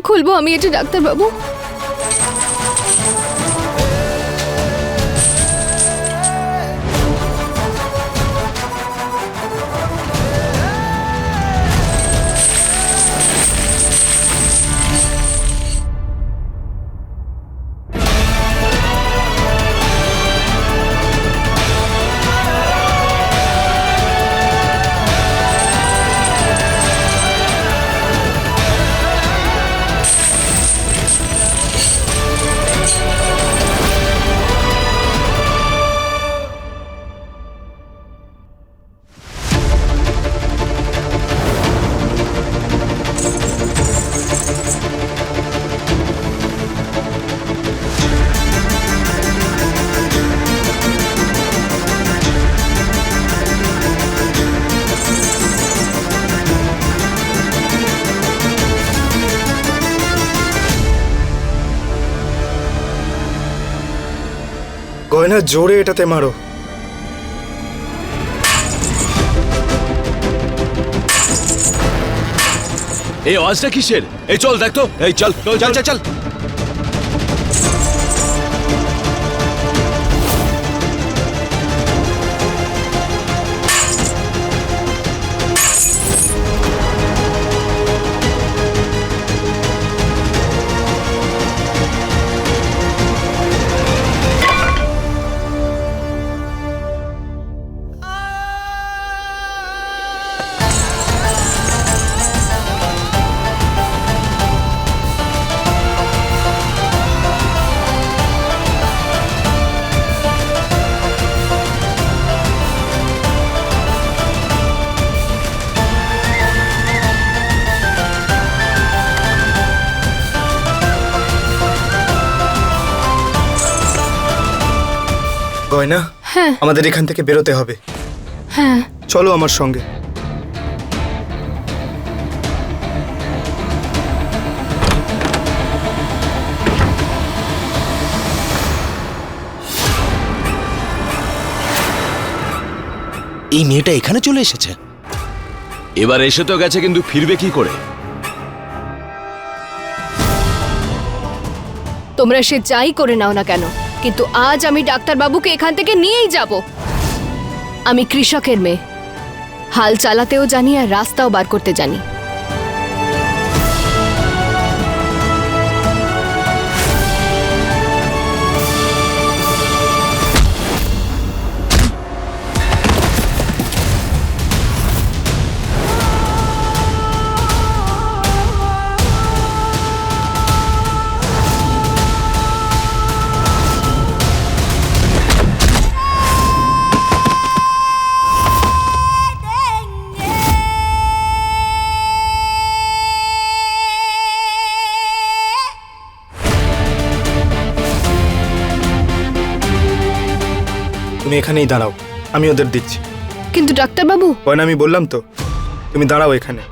খুলবো আমি এটা ডাক্তারবাবু? গয়না জোরে এটাতে মারো। এই আওয়াজটা কিসের? এই চল দেখ তো, এই চল চল চল চল। গয়না, হ্যাঁ আমাদের এখান থেকে বেরোতে হবে। হ্যাঁ। চলো আমার সঙ্গে। এই মেয়েটা এখানে চলে এসেছে। এবার এসে তো গেছে, কিন্তু ফিরবে কি করে? তোমরা সে যাই করে নাও না কেন, কিন্তু আজ আমি ডাক্তারবাবুকে এখান থেকে নিয়েই যাব। আমি কৃষকের মেয়ে, হাল চালাতেও জানি আর রাস্তাও বার করতে জানি। তুমি এখানেই দাঁড়াও, আমি ওদের দিচ্ছি। কিন্তু ডাক্তারবাবু। গয়না, আমি বললাম তো, তুমি দাঁড়াও এখানে।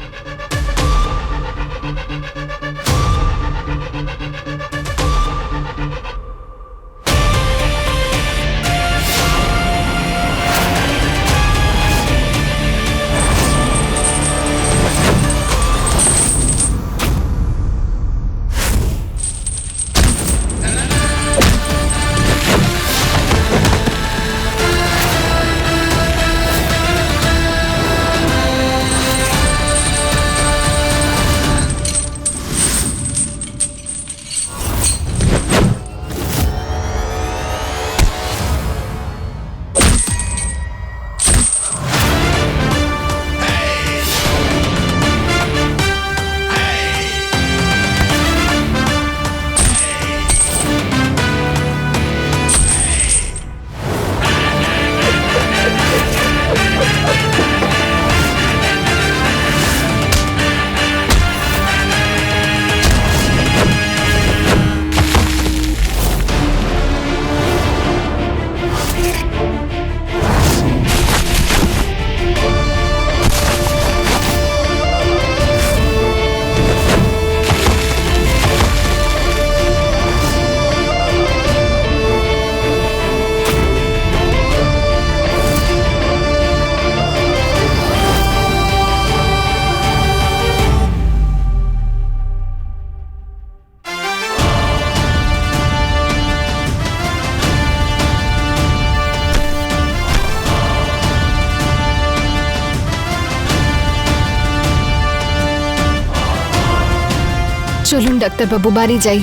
চলুন ডাক্তারবাবু, বাড়ি যাই।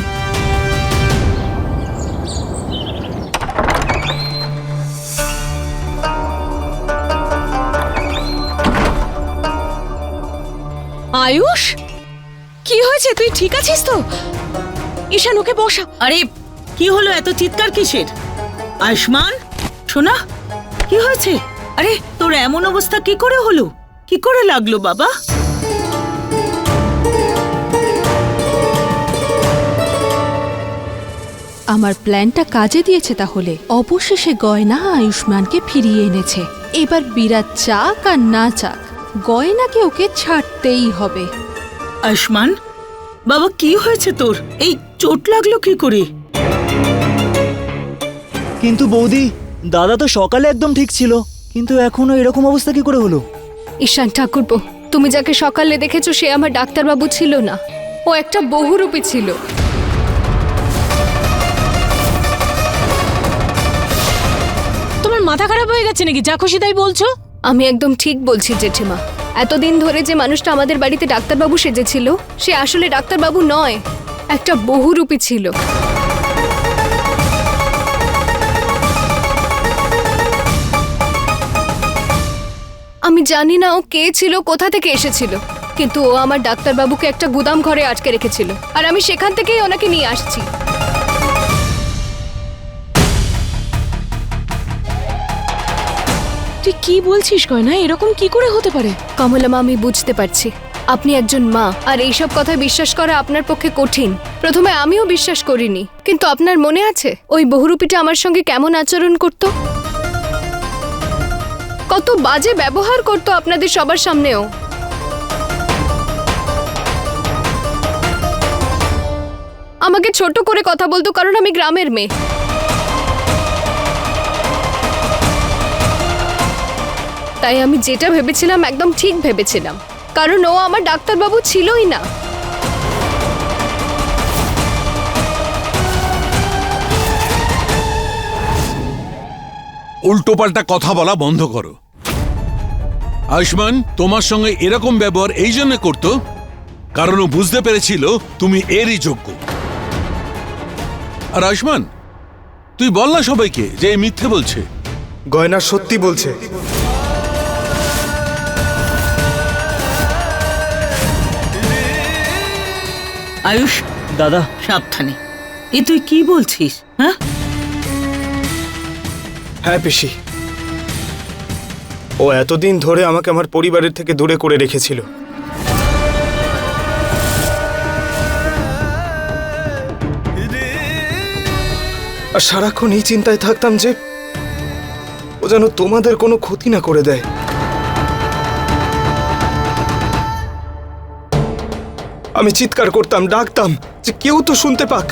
আয়ুষ, কি হয়েছে? তুই ঠিক আছিস তো? ঈশান, ওকে বসা। আরে কি হলো, এত চিৎকার কিসের? আয়ুষ্মান, শোনা, কি হয়েছে? আরে তোর এমন অবস্থা কি করে হলো? কি করে লাগলো বাবা? আমার প্ল্যানটা কাজে দিয়েছে তাহলে। অবশেষে গয়না আয়ুষ্মানকে ফিরিয়ে এনেছে। এবার বিরাট চাক আর না চাক, গয়নাকে ওকে ছাড়তেই হবে। আয়ুষ্মান বাবা, কি হয়েছে তোর? এই চোট লাগলো কি করে? কিন্তু বৌদি, দাদা তো সকালে একদম ঠিক ছিল, কিন্তু এখনো এরকম অবস্থা কি করে হলো? ঈশান ঠাকুরপো, তুমি যাকে সকালে দেখেছো সে আমার ডাক্তারবাবু ছিল না, ও একটা বহুরূপী ছিল। তোমার মাথা খারাপ হয়ে গেছে নাকি? যা খুশি তাই বলছো। আমি একদম ঠিক বলছি জেঠিমা। এতদিন ধরে যে মানুষটা আমাদের বাড়িতে ডাক্তারবাবু সেজেছিল সে আসলে ডাক্তারবাবু নয়, একটা বহুরূপী ছিল। আমি জানি না ও কে ছিল, কোথা থেকে এসেছিল, কিন্তু ও আমার ডাক্তারবাবুকে একটা গুদাম ঘরে আটকে রেখেছিল আর আমি সেখান থেকেই ওনাকে নিয়ে আসছি। তুই কি বলছিস গয়না? এরকম কি করে হতে পারে? কমলা মা, আমি বুঝতে পারছি আপনি একজন মা আর এইসব কথায় বিশ্বাস করা আপনার পক্ষে কঠিন। প্রথমে আমিও বিশ্বাস করিনি, কিন্তু আপনার মনে আছে ওই বহুরূপীটা আমার সঙ্গে কেমন আচরণ করত? কত বাজে ব্যবহার করত আপনাদের সবার সামনেও। আমাকে ছোট করে কথা বলতো কারণ আমি গ্রামের মেয়ে। তাই আমি যেটা ভেবেছিলাম একদম ঠিক ভেবেছিলাম, কারণ ও আমার ডাক্তারবাবু ছিলই না। উল্টোপাল্টা কথা বলা বন্ধ করো। আয়ুষ্মান তোমার সঙ্গে এরকম ব্যবহার এই জন্য করতো কারণ ও বুঝতে পেরেছিল তুমি এরই যোগ্য। আর আয়ুষ্মান, তুই বল না সবাইকে যে এ মিথ্যে বলছে। গয়না সত্যি বলছে। আয়ুষ দাদা, সাবধানে। এ তুই কি বলছিস? হ্যাঁ হ্যাঁ পিসি, ও এতদিন ধরে আমাকে আমার পরিবারের থেকে দূরে করে রেখেছিল। আর সারাক্ষণ এই চিন্তায় থাকতাম যে ও যেন তোমাদের কোনো ক্ষতি না করে দেয়। আমি চিৎকার করতাম, ডাকতাম যে কেউ তো শুনতে পাক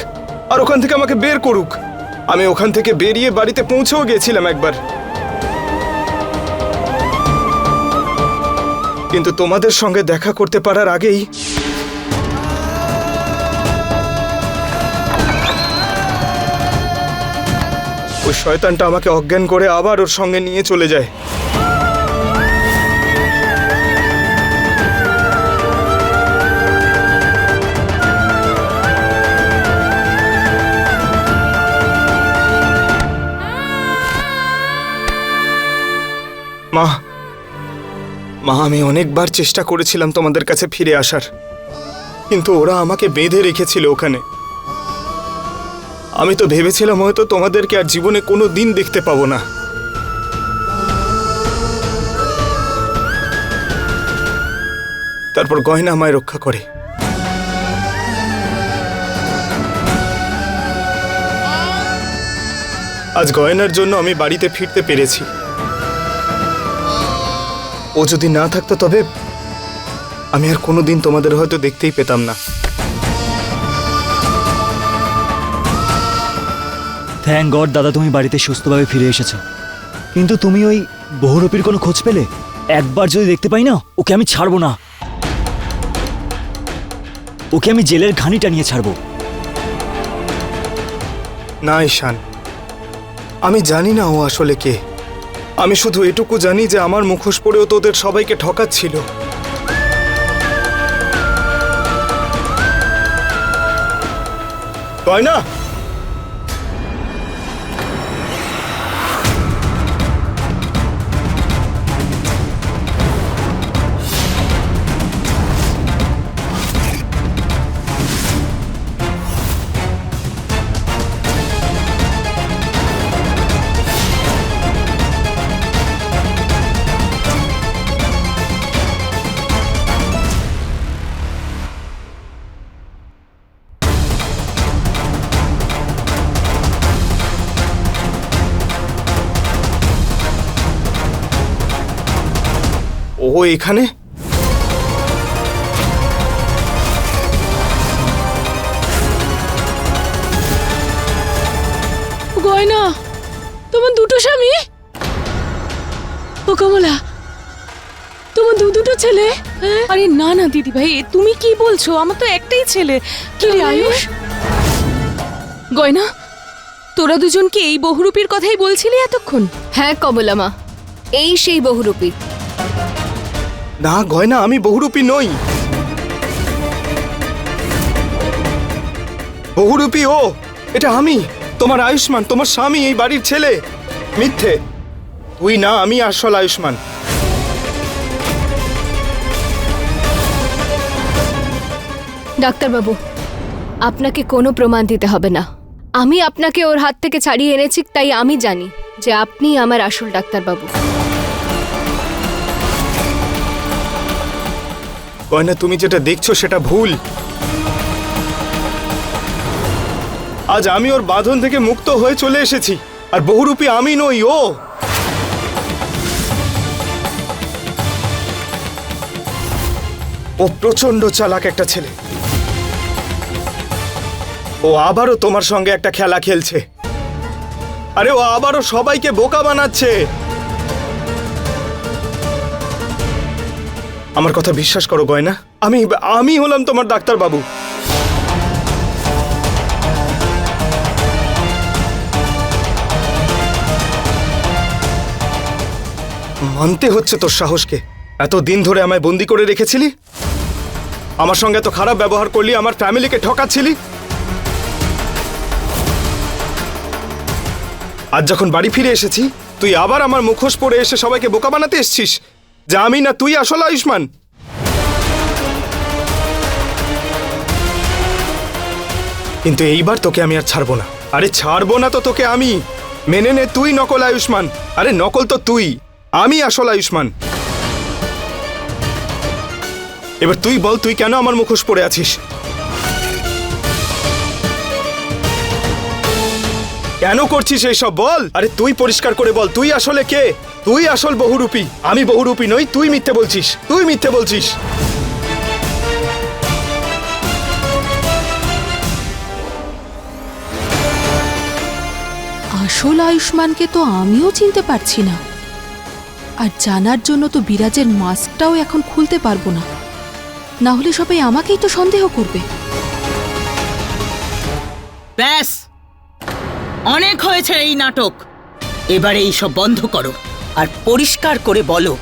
আর ওখান থেকে আমাকে বের করুক। আমি ওখান থেকে বেরিয়ে বাড়িতে পৌঁছেও গিয়েছিলাম একবার, কিন্তু তোমাদের সঙ্গে দেখা করতে পারার আগেই ওই শয়তানটা আমাকে অজ্ঞান করে আবার ওর সঙ্গে নিয়ে চলে যায়। মা, আমি অনেকবার চেষ্টা করেছিলাম তোমাদের কাছে ফিরে আসার, কিন্তু ওরা আমাকে বেঁধে রেখেছিল ওখানে। আমি তো ভেবেছিলাম হয়তো তোমাদেরকে আর জীবনে কোনো দিন দেখতে পাবো না। তারপর গয়না আমায় রক্ষা করে। আজ গয়নার জন্য আমি বাড়িতে ফিরতে পেরেছি। ও যদি না থাকতো তবে আমি আর কোনোদিন তোমাদের হয়তো দেখতেই পেতাম না। থ্যাংক গড দাদা, তুমি বাড়িতে সুস্থভাবে ফিরে এসেছো। কিন্তু তুমি ওই বহুরূপীর কোনো খোঁজ পেলে? একবার যদি দেখতে পাই না, ওকে আমি ছাড়বো না। ওকে আমি জেলের ঘানি টানিয়ে ছাড়বো। না ঈশান, আমি জানি না ও আসলে কে। আমি শুধু এটুকু জানি যে আমার মুখোশ পরেও তোদের সবাইকে ঠকাচ্ছিল। গয়না, ও এখানে? গয়না, তোমার দুটো স্বামী? ও কমলা, তোমার দুটো ছেলে? আরে না না দিদি ভাই, তুমি কি বলছো? আমার তো একটাই ছেলে। কি রে আয়ুষ? গয়না, তোরা দুজন কি এই বহুরূপীর কথাই বলছিলি এতক্ষণ? হ্যাঁ কমলা মা, এই সেই বহুরূপী। না গয়না, আমি বহুরূপী নই। বহুরূপী ও, এটা আমি, তোমার আয়ুষ্মান, তোমার স্বামী, এই বাড়ির ছেলে। মিথ্যে, তুই না, আমি আসল আয়ুষ্মান। ডাক্তারবাবু, আপনাকে কোনো প্রমাণ দিতে হবে না। আমি আপনাকে ওর হাত থেকে ছাড়িয়ে এনেছি, তাই আমি জানি যে আপনি আমার আসল ডাক্তারবাবু। গয়না, তুমি যেটা দেখছো সেটা ভুল। আজ আমি ওর বাঁধন থেকে মুক্ত হয়ে চলে এসেছি, আর বহুরূপী আমি নই, ও। ও প্রচন্ড চালাক একটা ছেলে। ও আবারও তোমার সঙ্গে একটা খেলা খেলছে। আরে ও আবারও সবাইকে বোকা বানাচ্ছে। আমার কথা বিশ্বাস করো গয়না, আমি হলাম তোমার ডাক্তারবাবু। মানতে হচ্ছে তোর সাহসকে। এত দিন ধরে আমায় বন্দি করে রেখেছিলি, আমার সঙ্গে এত খারাপ ব্যবহার করলি, আমার ফ্যামিলিকে ঠকাচ্ছিলি। আজ যখন বাড়ি ফিরে এসেছি, তুই আবার আমার মুখোশ পরে এসে সবাইকে বোকা বানাতে এসছিস যে আমি না তুই আসল আয়ুষ্মান। কিন্তু এইবার তোকে আমি আর ছাড়বো না। আরে ছাড়বো না তো তোকে আমি। মেনে নে, তুই নকল আয়ুষ্মান। আরে নকল তো তুই, আমি আসল আয়ুষ্মান। এবার তুই বল, তুই কেন আমার মুখোশ পরে আছিস? কেন করছিস এইসব বল? আরে তুই পরিষ্কার করে বল, তুই আসলে কে? তুই আসল বহুরূপী, আমি বহুরূপী নই। তুই মিথ্যে বলছিস, তুই মিথ্যে বলছিস। আসল আয়ুষ্মানকে তো আমিও চিনতে পারছি না, আর জানার জন্য তো বিরাজের মাস্কটাও এখন খুলতে পারবো না, না হলে সবাই আমাকেই তো সন্দেহ করবে। ব্যাস, অনেক হয়েছে এই নাটক। এবারে এইসব বন্ধ করো আর পরিষ্কার করে বলো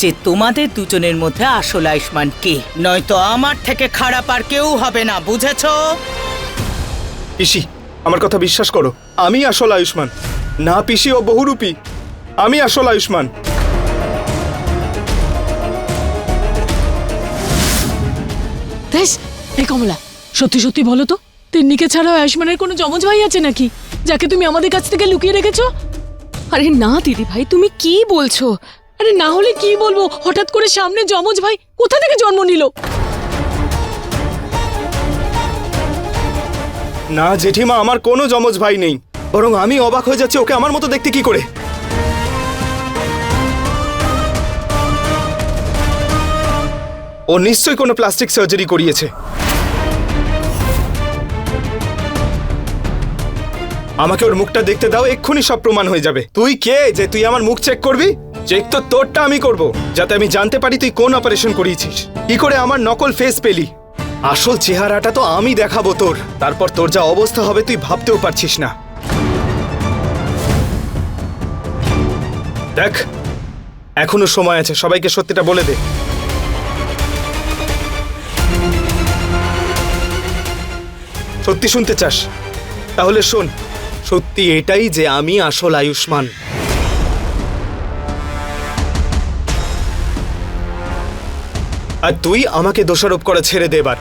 যে তোমাদের দুজনের মধ্যে আসল আয়ুষ্মান কে। নয়তো আমার থেকে খারাপ আর কেউ হবে না, বুঝেছো? পিসি, আমার কথা বিশ্বাস করো, আমি আসল আয়ুষ্মান। না পিসি, ও বহুরূপী, আমি আসল আয়ুষ্মান। বেশ, এই কমলা, সত্যি সত্যি বলো তো, তিন্নিকে ছাড়া আয়ুষ্মানের কোনো জমজ ভাই আছে নাকি, যাকে তুমি আমাদের কাছ থেকে লুকিয়ে রেখেছো? আরে না দিদি ভাই, তুমি কি বলছো? আরে না হলে কি বলবো, হঠাৎ করে সামনে জমজ ভাই কোথা থেকে জন্ম নিল? না জেঠিমা, আমার কোনো জমজ ভাই নেই। বরং আমি অবাক হয়ে যাচ্ছি, ওকে আমার মতো দেখতে কি করে। ও নিশ্চয়ই কোনো প্লাস্টিক সার্জারি করিয়েছে। আমাকে ওর মুখটা দেখতে দাও, এক্ষুনি সব প্রমাণ হয়ে যাবে। তুই কে যে তুই আমার মুখ চেক করবি? চেক তো তোরটা আমি করব, যাতে আমি জানতে পারি তুই কোন অপারেশন করিয়েছিস। কি করে আমার নকল ফেস পেলি? আসল চেহারাটা তো আমি দেখাবো তোর, তারপর তোর যা অবস্থা হবে তুই ভাবতেও পারছিস না। দেখ, এখনো সময় আছে, সবাইকে সত্যিটা বলে দে। সত্যি শুনতে চাস? তাহলে শোন, সত্যি এটাই যে আমি আসল আয়ুষ্মান। আর তুই আমাকে দোষারোপ করা ছেড়ে দে এবার,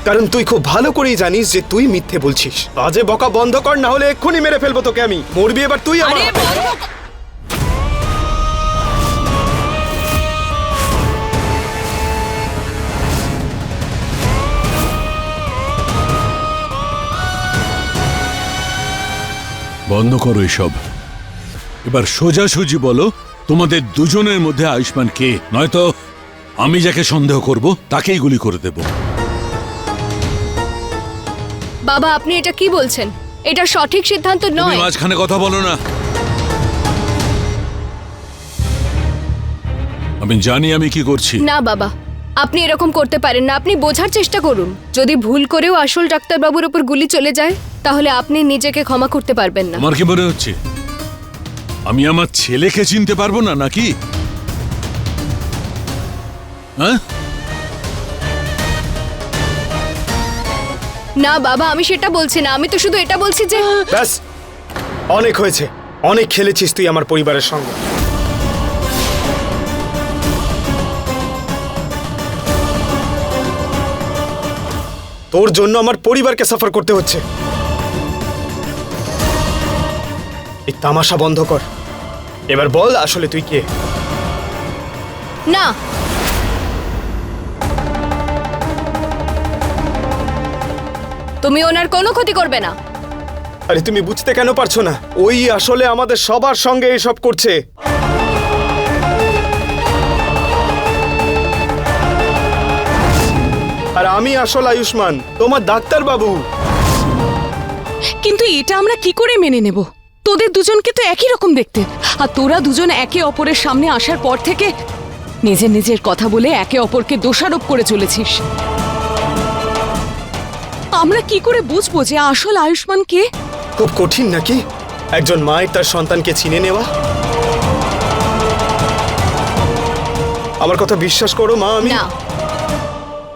কারণ তুই খুব ভালো করেই জানিস যে তুই মিথ্যে বলছিস। বাজে বকা বন্ধ কর, না হলে এক্ষুনি মেরে ফেলবো তোকে আমি। মরবি এবার তুই আমার আরে হাতে। বন্ধ বন্ধ করো এসব। এবার সোজাসুজি বলো, তোমাদের দুজনের মধ্যে আয়ুষ্মান কে? নয়তো আমি যাকে সন্দেহ করব তাকেই গুলি করে দেব। বাবা, আপনি এটা কি বলছেন? এটা সঠিক সিদ্ধান্ত তুমি নয়। মাঝখানে কথা বলো না। আমি জানি আমি কি করছি। না বাবা, আপনি এরকম করতে পারেন না। আপনি বোঝার চেষ্টা করুন। যদি ভুল করেও আসল ডাক্তারবাবুর উপর গুলি চলে যায়, তাহলে আপনি নিজেকে ক্ষমা করতে পারবেন না। আমার কি মনে হচ্ছে আমি আমার ছেলেকে চিনতে পারবো না নাকি? হ্যাঁ, না বাবা, আমি সেটা বলছি না। আমি তো শুধু এটা বলছি যে ব্যাস, অনেক হয়েছে। অনেক খেলেছিস তুই আমার পরিবারের সঙ্গে। তোর জন্য আমার পরিবারকে সাফার করতে হচ্ছে। এই তামাশা বন্ধ কর। এবার বল আসলে তুই কে? না, তুমি ওনার কোনো ক্ষতি করবে না। আরে তুমি বুঝতে কেন পারছো না? ওই আসলে আমাদের সবার সঙ্গে এসব করছে। আর আমি আসল আয়ুষ্মান, তোমার ডাক্তার বাবু। কিন্তু এটা আমরা কি করে মেনে নেব? তোদের দুজনকে তো একই রকম দেখতে, আর তোরা দুজন একে অপরের সামনে আসার পর থেকে নিজের নিজের কথা বলে একে অপরকে দোষারোপ করে চলেছিস। আমরা কি করে বুঝবো যে আসল আয়ুষ্মান কে? খুব কঠিন নাকি একজন মায়ের তার সন্তানকে চিনে নেওয়া? আমার কথা বিশ্বাস করো মা, আমি না,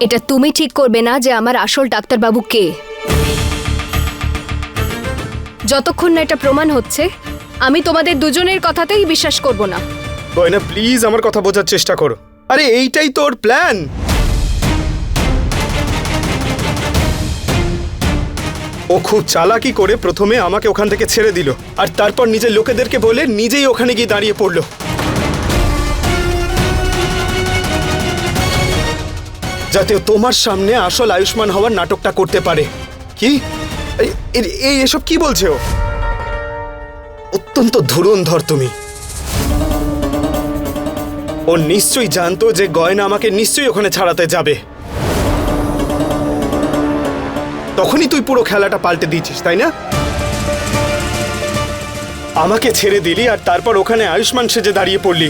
এটা তুমি ঠিক করবে না যে আমার আসল ডাক্তারবাবু কে। যতক্ষণ না এটা প্রমাণ হচ্ছে, আমি তোমাদের দুজনের কথাতেই বিশ্বাস করব না। গয়না প্লিজ আমার কথা বোঝার চেষ্টা করো। আরে এইটাই তোর প্ল্যান। ও খুব চালাকি করে প্রথমে আমাকে ওখান থেকে ছেড়ে দিল, আর তারপর নিজের লোকেদেরকে বলে নিজেই ওখানে গিয়ে দাঁড়িয়ে পড়লো। যাতে ও তোমার সামনে আসল আয়ুষ্মান হওয়ার নাটকটা করতে পারে। কি এই এসব কি বলছে ও? অত্যন্ত ধুরন্ধর তুমি। ও নিশ্চয়ই জানতো যে গয়না আমাকে নিশ্চয়ই ওখানে ছাড়াতে যাবে। তখনই তুই পুরো খেলাটা পাল্টে দিয়েছিস, তাই না? আমাকে ছেড়ে দিলি আর তারপর ওখানে আয়ুষ্মান সেজে দাঁড়িয়ে পড়লি।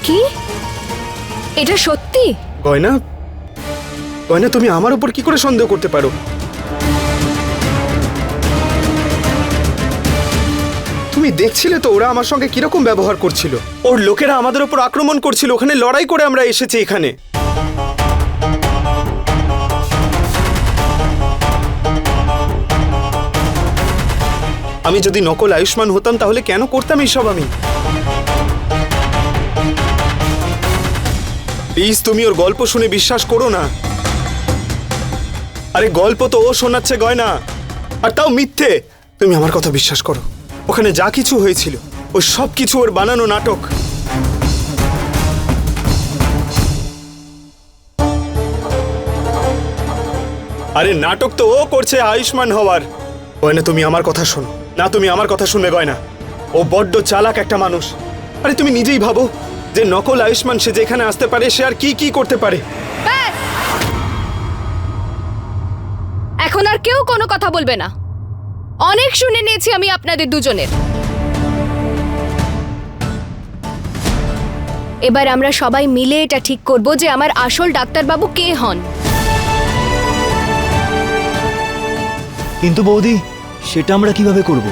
কি এটা সত্যি? গয়না, গয়না তুমি আমার উপর কি করে সন্দেহ করতে পারো? তুমি দেখছিলে তো ওরা আমার সঙ্গে কিরকম ব্যবহার করছিল। ওর লোকেরা আমাদের উপর আক্রমণ করছিল, ওখানে লড়াই করে আমরা এসেছি এখানে। আমি যদি নকল আয়ুষ্মান হতাম তাহলে কেন করতাম এইসব আমি? প্লিজ তুমি ওর গল্প শুনে বিশ্বাস করো না। আরে গল্প তো ও শোনাচ্ছে গয়না, আর তাও মিথ্যে। তুমি আমার কথা বিশ্বাস করো। ওখানে যা কিছু হয়েছিল ওই সব কিছু ওর বানানো নাটক। আরে নাটক তো ও করছে আয়ুষ্মান হওয়ার। গয়না তুমি আমার কথা শোনো না, তুমি আমার কথা শুনবে গয়না। ও বড্ড চালাক একটা মানুষ। আরে তুমি নিজেই ভাবো যে নকল আয়ুষ্মান সে যেখানে আসতে পারে সে আর কি কি করতে পারে। ব্যাস! এখন আর কেউ কোনো কথা বলবে না। অনেক শুনে নিয়েছি আমি আপনাদের দুজনের। এবার আমরা সবাই মিলে এটা ঠিক করব যে আমার আসল ডাক্তারবাবু কে হন। কিন্তু বৌদি, সেটা আমরা কিভাবে করব?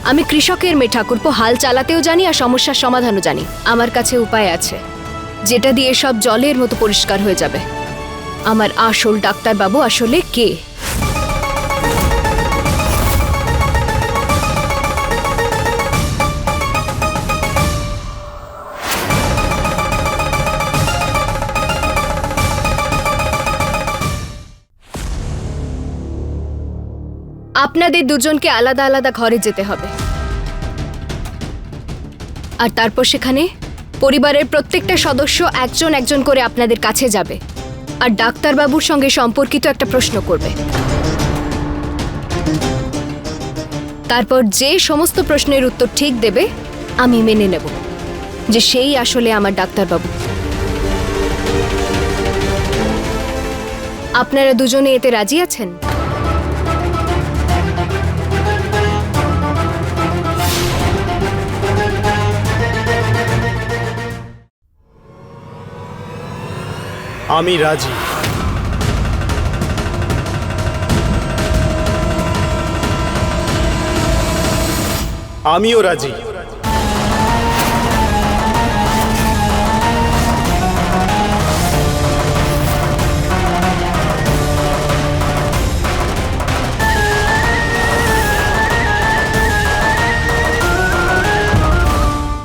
আমি কৃষকের মেয়ে ঠাকুরপো, হাল চালাতেও জানি আর সমস্যার সমাধানও জানি। আমার কাছে উপায় আছে। যেটা দিয়ে সব জলের মতো পরিষ্কার হয়ে যাবে আমার আসল ডাক্তারবাবু আসলে কে। আপনাদের দুজনকে আলাদা আলাদা ঘরে যেতে হবে, আর তারপর সেখানে পরিবারের প্রত্যেকটা সদস্য একজন একজন করে আপনাদের কাছে যাবে আর ডাক্তারবাবুর সঙ্গে সম্পর্কিত একটা প্রশ্ন করবে। তারপর যে সমস্ত প্রশ্নের উত্তর ঠিক দেবে আমি মেনে নেব যে সেই আসলে আমার ডাক্তারবাবু। আপনারা দুজনে এতে রাজি আছেন? আমি রাজি। আমিও রাজি।